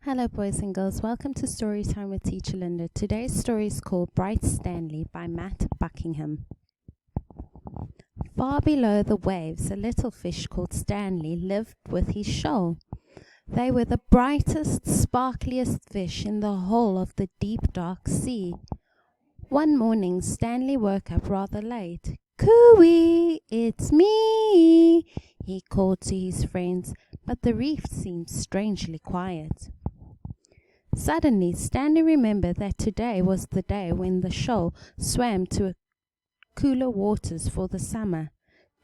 Hello boys and girls, welcome to Storytime with Teacher Linda. Today's story is called Bright Stanley by Matt Buckingham. Far below the waves, a little fish called Stanley lived with his shoal. They were the brightest, sparkliest fish in the whole of the deep, dark sea. One morning, Stanley woke up rather late. "Cooey, it's me," he called to his friends, but the reef seemed strangely quiet. Suddenly, Stanley remembered that today was the day when the shoal swam to cooler waters for the summer.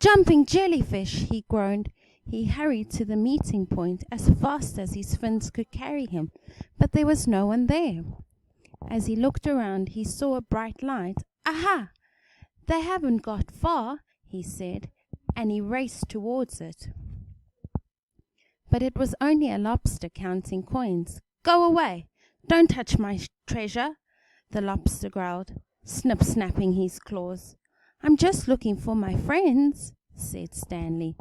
"Jumping jellyfish!" he groaned. He hurried to the meeting point as fast as his fins could carry him, but there was no one there. As he looked around, he saw a bright light. "Aha! They haven't got far," he said, and he raced towards it. But it was only a lobster counting coins. "Go away! Don't touch my treasure!" the lobster growled, snapping his claws. "I'm just looking for my friends," said Stanley.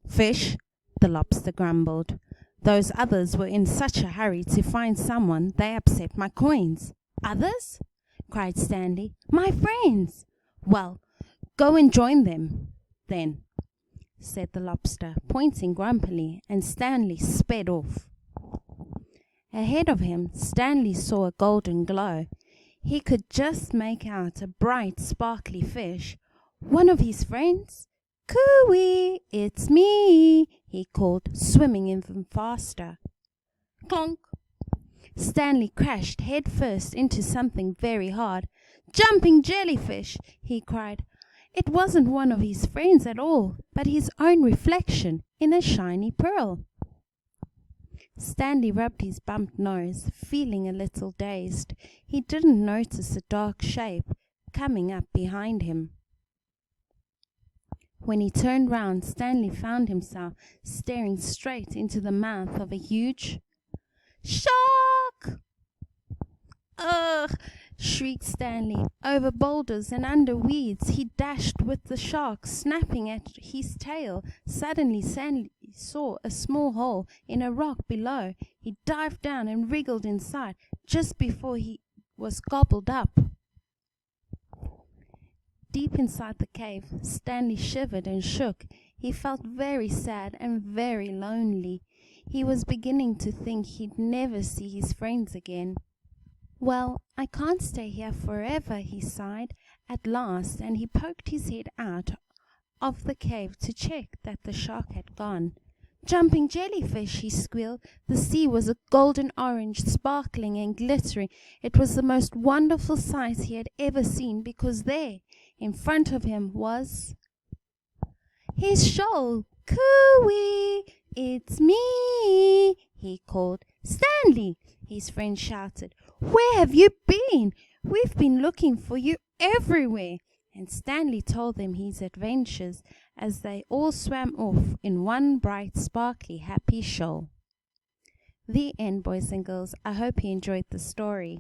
"Fish," the lobster grumbled. "Those others were in such a hurry to find someone they upset my coins." "Others?" cried Stanley. "My friends!" "Well, go and join them, then," said the lobster, pointing grumpily, and Stanley sped off. Ahead of him, Stanley saw a golden glow. He could just make out a bright, sparkly fish. One of his friends? "Cooey, it's me," he called, swimming even faster. Clonk! Stanley crashed head first into something very hard. "Jumping jellyfish!" he cried. It wasn't one of his friends at all, but his own reflection in a shiny pearl. Stanley rubbed his bumped nose, feeling a little dazed. He didn't notice a dark shape coming up behind him. When he turned round, Stanley found himself staring straight into the mouth of a huge shark. "Ugh!" shrieked Stanley. Over boulders and under weeds he dashed with the shark snapping at his tail. Suddenly Stanley saw a small hole in a rock below. He dived down and wriggled inside just before he was gobbled up. Deep inside the cave, Stanley shivered and shook. He felt very sad and very lonely. He was beginning to think he'd never see his friends again. "Well, I can't stay here forever," he sighed at last, and he poked his head out of the cave to check that the shark had gone. "Jumping jellyfish!" he squealed. The sea was a golden orange, sparkling and glittering. It was the most wonderful sight he had ever seen, because there, in front of him, was his shoal. "Cooey, it's me," he called. "Stanley!" his friend shouted. "Where have you been? We've been looking for you everywhere." And Stanley told them his adventures as they all swam off in one bright, sparkly, happy shoal. The end, boys and girls. I hope you enjoyed the story.